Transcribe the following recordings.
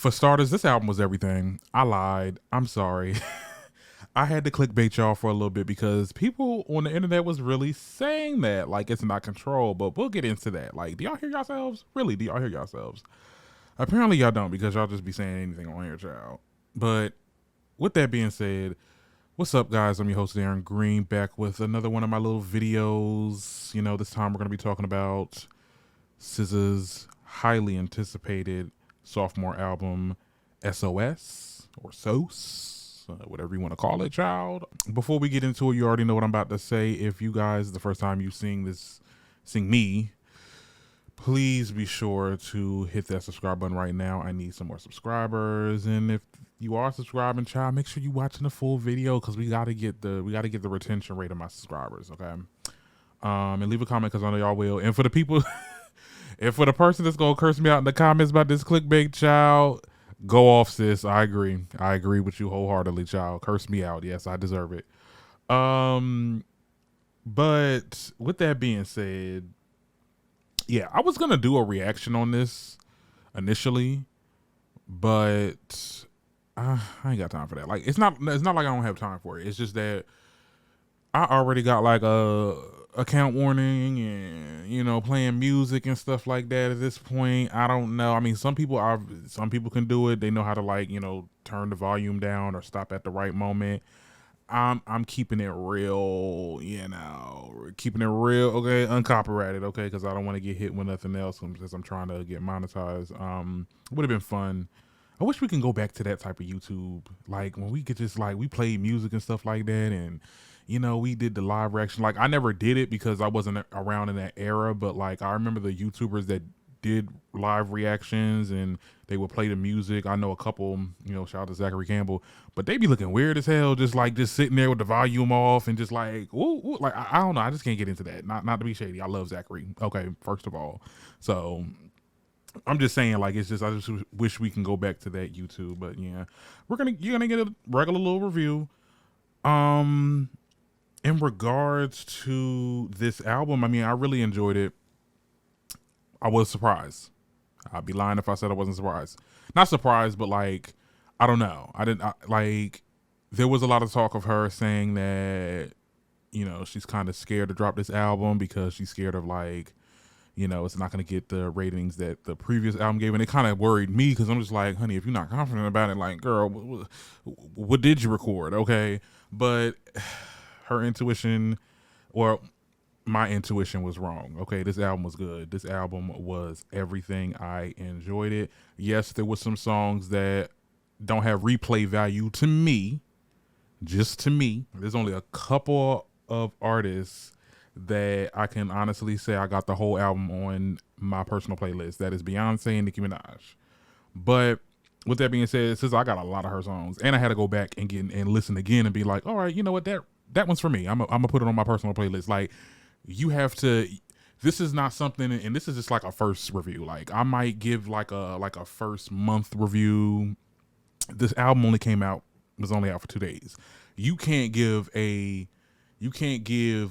For starters, this album was everything. I lied. I'm sorry. I had to clickbait y'all for a little bit because people on the internet was really saying that like it's not control, but we'll get into that. Like, do y'all hear yourselves? Really, do y'all hear yourselves? Apparently y'all don't because y'all just be saying anything on here, child. But with that being said, what's up, guys? I'm your host, Aaron Green, back with another one of my little videos. You know, this time we're going to be talking about SZA's highly anticipated sophomore album, SOS, or SOS, whatever you want to call it, child. Before we get into it, you already know what I'm about to say. If you guys, the first time you seeing me, please be sure to hit that subscribe button right now. I need some more subscribers, and if you are subscribing, child, make sure you watching the full video because we gotta get the retention rate of my subscribers, okay? And leave a comment because I know y'all will. And for the people, and for the person that's gonna curse me out in the comments about this clickbait, child, go off, sis. I agree. I agree with you wholeheartedly, child. Curse me out. Yes, I deserve it. But with that being said, yeah, I was gonna do a reaction on this initially, but I ain't got time for that. Like, it's not like I don't have time for it. It's just that I already got like a account warning and, you know, playing music and stuff like that at this point. I don't know. I mean, some people can do it. They know how to, like, you know, turn the volume down or stop at the right moment. I'm keeping it real, you know, keeping it real, okay, uncopyrighted, okay, because I don't want to get hit with nothing else because I'm trying to get monetized. It would have been fun. I wish we can go back to that type of YouTube, like when we could just, like, we played music and stuff like that, and, you know, we did the live reaction. Like, I never did it because I wasn't around in that era, but, like, I remember the YouTubers that did live reactions and they would play the music. I know a couple, you know, shout out to Zachary Campbell, but they be looking weird as hell, just sitting there with the volume off and just like, ooh, like, I don't know. I just can't get into that. Not to be shady. I love Zachary. Okay, first of all. So I'm just saying, like, it's just, I just wish we can go back to that YouTube. But yeah, you're gonna get a regular little review. In regards to this album, I mean, I really enjoyed it. I was surprised. I'd be lying if I said I wasn't surprised. Not surprised, but, like, I don't know. Like, there was a lot of talk of her saying that, you know, she's kind of scared to drop this album because she's scared of, like, you know, it's not going to get the ratings that the previous album gave. And it kind of worried me because I'm just like, honey, if you're not confident about it, like, girl, what did you record? Okay. But her intuition, or my intuition, was wrong. Okay, this album was good. This album was everything. I enjoyed it. Yes, there was some songs that don't have replay value to me, just to me. There's only a couple of artists that I can honestly say I got the whole album on my personal playlist. That is Beyonce and Nicki Minaj. But with that being said, since I got a lot of her songs, and I had to go back and get and listen again and be like, all right, you know what, that one's for me. I'm gonna put it on my personal playlist. Like, you have to. This is not something, and this is just like a first review. Like, I might give like a first month review. This album was only out for 2 days. You can't give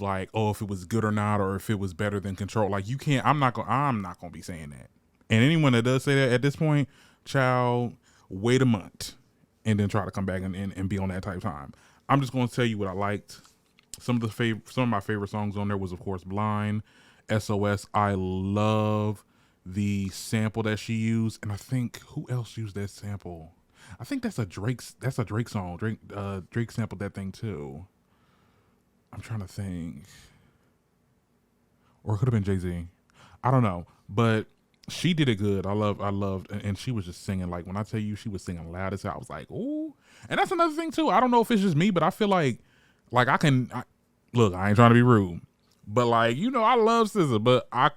like, oh, if it was good or not, or if it was better than Control. Like, you can't. I'm not gonna be saying that. And anyone that does say that at this point, child, wait a month and then try to come back and be on that type of time. I'm just gonna tell you what I liked. Some of my favorite songs on there was, of course, Blind, SOS. I love the sample that she used, and I think who else used that sample? I think that's a Drake song. Drake sampled that thing too. I'm trying to think, or it could have been Jay-Z. I don't know, but she did it good. I loved, and she was just singing. Like, when I tell you she was singing loud as hell, I was like, ooh. And that's another thing too. I don't know if it's just me, but I feel like look, I ain't trying to be rude, but, like, you know, I love SZA, but I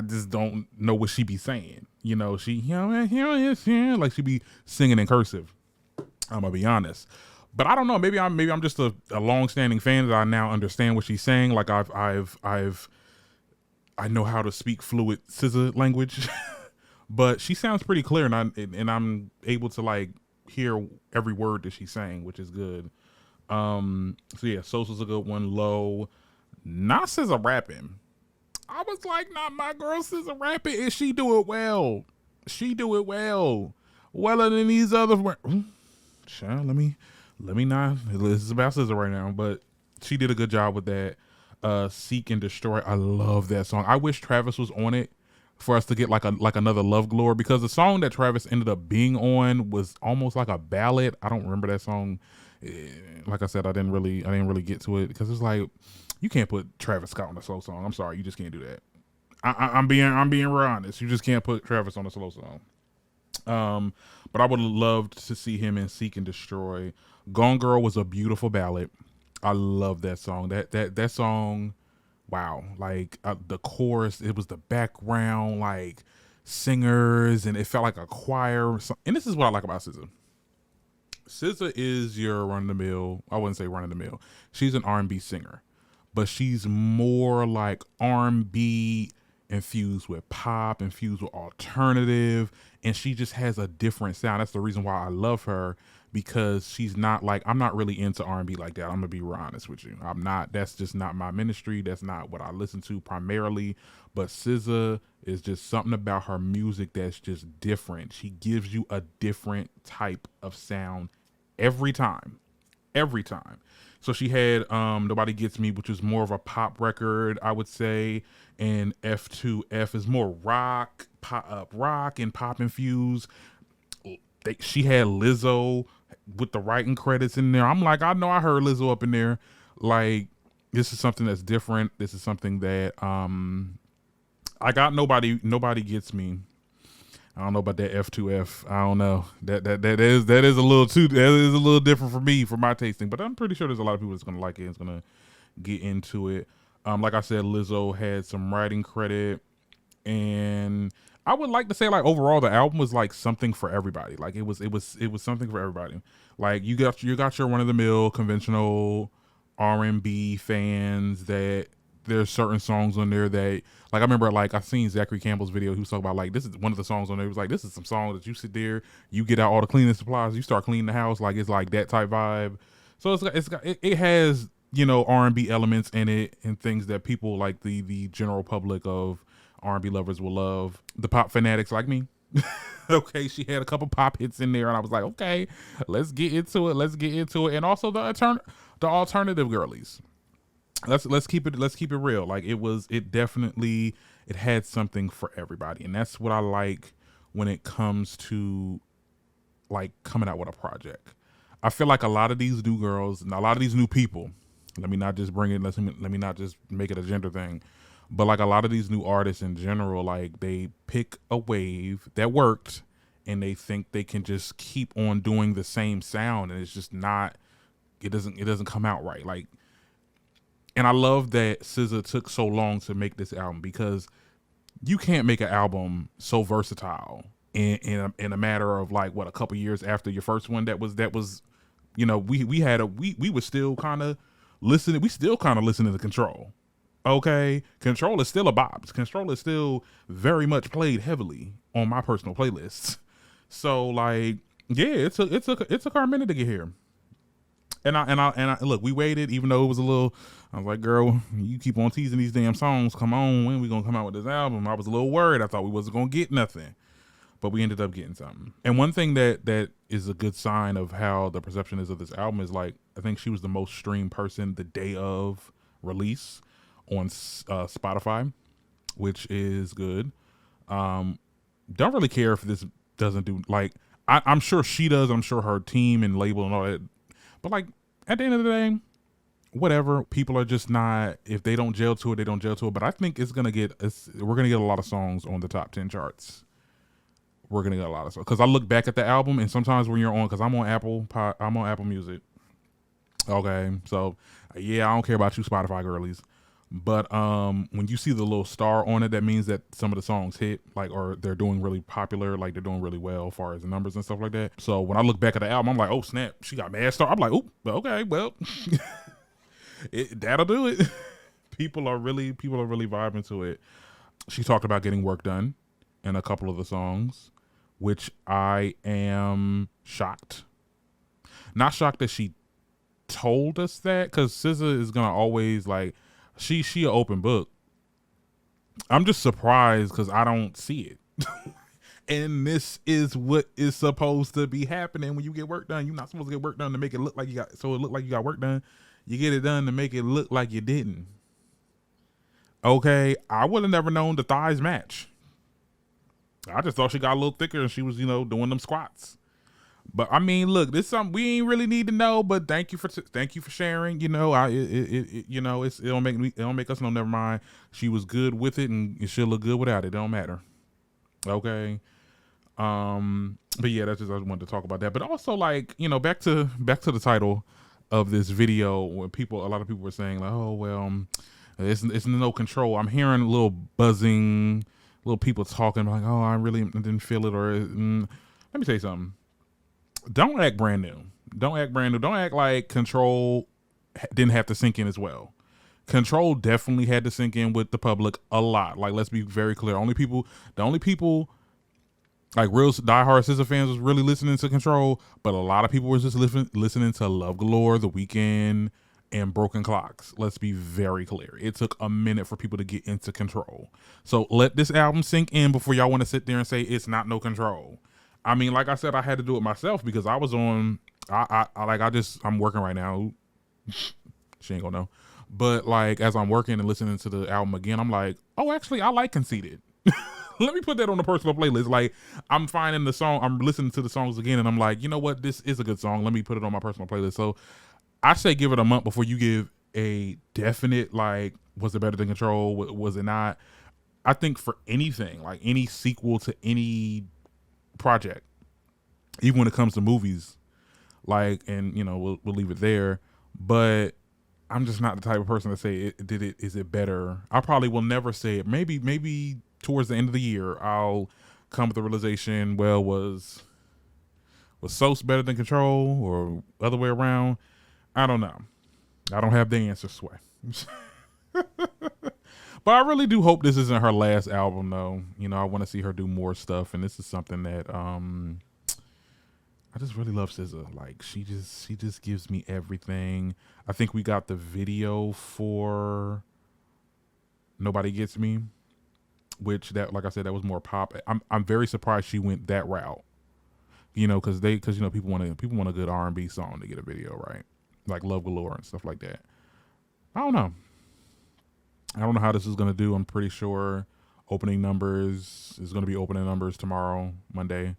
just don't know what she be saying. You know, she, like, she be singing in cursive. I'm gonna be honest, but I don't know. Maybe I'm just a long-standing fan that I now understand what she's saying. Like, I know how to speak fluid SZA language, but she sounds pretty clear, and I'm able to, like, hear every word that she's saying, which is good. So yeah, Sosa's a good one. Low, not SZA rapping. I was like, not my girl SZA rapping, and she do it well. She do it well. Weller than these other. Child, let me not. This is about SZA right now, but she did a good job with that. Seek and Destroy. I love that song. I wish Travis was on it for us to get like another Love Glory, because the song that Travis ended up being on was almost like a ballad. I don't remember that song. Like I said, I didn't really get to it because it's like you can't put Travis Scott on a slow song. I'm sorry, you just can't do that. I'm being real honest. You just can't put Travis on a slow song. But I would have loved to see him in Seek and Destroy. Gone Girl was a beautiful ballad. I love that song. That song, wow. Like the chorus, it was the background, like singers, and it felt like a choir. And this is what I like about SZA. SZA is your run of the mill. I wouldn't say run of the mill. She's an R&B singer, but she's more like R&B infused with pop, infused with alternative, and she just has a different sound. That's the reason why I love her, because she's not like, I'm not really into R&B like that. I'm gonna be real honest with you. I'm not. That's just not my ministry. That's not what I listen to primarily. But SZA is just something about her music that's just different. She gives you a different type of sound every time. Every time. So she had Nobody Gets Me, which is more of a pop record, I would say, and F2F is more rock, rock and pop infused. She had Lizzo with the writing credits in there. I'm like, I know I heard Lizzo up in there. Like, this is something that's different. This is something that I got. Nobody Gets Me. I don't know about that F2F. I don't know. That is a little different for me, for my tasting. But I'm pretty sure there's a lot of people that's gonna like it and is gonna get into it. Like I said, Lizzo had some writing credit, and I would like to say, like, overall the album was like something for everybody. Like it was something for everybody. Like you got your run of the mill conventional R&B fans that there's certain songs on there that, like, I remember, like, I seen Zachary Campbell's video. He was talking about, like, this is one of the songs on there. He was like, this is some song that you sit there, you get out all the cleaning supplies, you start cleaning the house. Like, it's like that type vibe. So it has, you know, R&B elements in it and things that people like the general public of R&B lovers will love. The pop fanatics like me. Okay, she had a couple pop hits in there, and I was like, okay, let's get into it. And also the alternative girlies. Let's keep it real. Like it definitely had something for everybody, and that's what I like when it comes to like coming out with a project. I feel like a lot of these new girls and a lot of these new people, let me not just make it a gender thing, but like a lot of these new artists in general, like they pick a wave that worked and they think they can just keep on doing the same sound, and it's just not, it doesn't come out right. Like, and I love that SZA took so long to make this album, because you can't make an album so versatile in a matter of like what, a couple years after your first one. That was, you know, we were still kind of listening. We still kind of listening to Control. Okay, Control is still a bop. Control is still very much played heavily on my personal playlists. So like, yeah, it took our a minute to get here. And I look, we waited, even though it was a little, I was like, girl, you keep on teasing these damn songs. Come on, when we gonna come out with this album? I was a little worried. I thought we wasn't gonna get nothing, but we ended up getting something. And one thing that is a good sign of how the perception is of this album is, like, I think she was the most streamed person the day of release on Spotify, which is good. Don't really care if this doesn't do, like, I'm sure she does. I'm sure her team and label and all that. But like, at the end of the day, whatever. People are just not, if they don't gel to it, they don't gel to it. But I think we're gonna get a lot of songs on the top 10 charts. We're gonna get a lot of songs, because I look back at the album, and sometimes when you're on, because I'm on Apple Music. Okay, so yeah, I don't care about you Spotify girlies, but when you see the little star on it, that means that some of the songs hit, like, or they're doing really popular, like they're doing really well as far as the numbers and stuff like that. So when I look back at the album, I'm like, oh snap, she got mad star. I'm like, oh, okay, well, that'll do it. People are really vibing to it. She talked about getting work done in a couple of the songs, which I am shocked. Not shocked that she told us that, because SZA is gonna always, like, she an open book. I'm just surprised because I don't see it. And this is what is supposed to be happening when you get work done. You're not supposed to get work done to make it look like you got, so it look like you got work done. You get it done to make it look like you didn't. Okay, I would have never known the thighs match. I just thought she got a little thicker and she was, doing them squats. But I mean, look, this is something we ain't really need to know. But thank you for sharing. You know, it don't make us know. Never mind. She was good with it, and she'll look good without it. It don't matter. Okay. But yeah, that's just I wanted to talk about that. But also, like, back to the title of this video, when a lot of people were saying like, oh well, it's no control. I'm hearing a little buzzing, little people talking like, oh, I really didn't feel it, or let me tell you something. Don't act brand new. Don't act like Control didn't have to sink in as well. Control definitely had to sink in with the public a lot. Like, let's be very clear. The only people like real diehard SZA fans was really listening to Control, but a lot of people were just listening to Love Galore, The Weeknd, and Broken Clocks. Let's be very clear. It took a minute for people to get into Control. So let this album sink in before y'all want to sit there and say it's not no Control. I mean, like I said, I had to do it myself because I was on. I'm working right now. She ain't gonna know. But like, as I'm working and listening to the album again, I'm like, oh, actually, I like Conceited. Let me put that on a personal playlist. Like, I'm finding the song, I'm listening to the songs again, and I'm like, you know what? This is a good song. Let me put it on my personal playlist. So I say give it a month before you give a definite, like, was it better than Control? Was it not? I think for anything, like any sequel to any project, even when it comes to movies, like, and we'll leave it there, but I'm just not the type of person to say is it better. I probably will never say it. Maybe towards the end of the year I'll come to the realization, well, was SOS better than Control or other way around? I don't know. I don't have the answer, Sway. But I really do hope this isn't her last album, though. I want to see her do more stuff, and this is something that I just really love SZA. Like, she just gives me everything. I think we got the video for Nobody Gets Me, which that, like I said, that was more pop. I'm very surprised she went that route. Because people want a good R&B song to get a video, right? Like Love Galore and stuff like that. I don't know how this is going to do. I'm pretty sure opening numbers is going to be opening numbers tomorrow, Monday,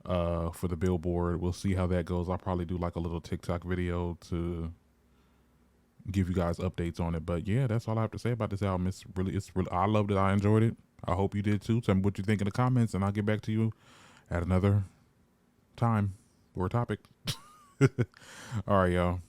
for the Billboard. We'll see how that goes. I'll probably do like a little TikTok video to give you guys updates on it. But yeah, that's all I have to say about this album. It's really, I loved it. I enjoyed it. I hope you did too. Tell me what you think in the comments, and I'll get back to you at another time or topic. All right, y'all.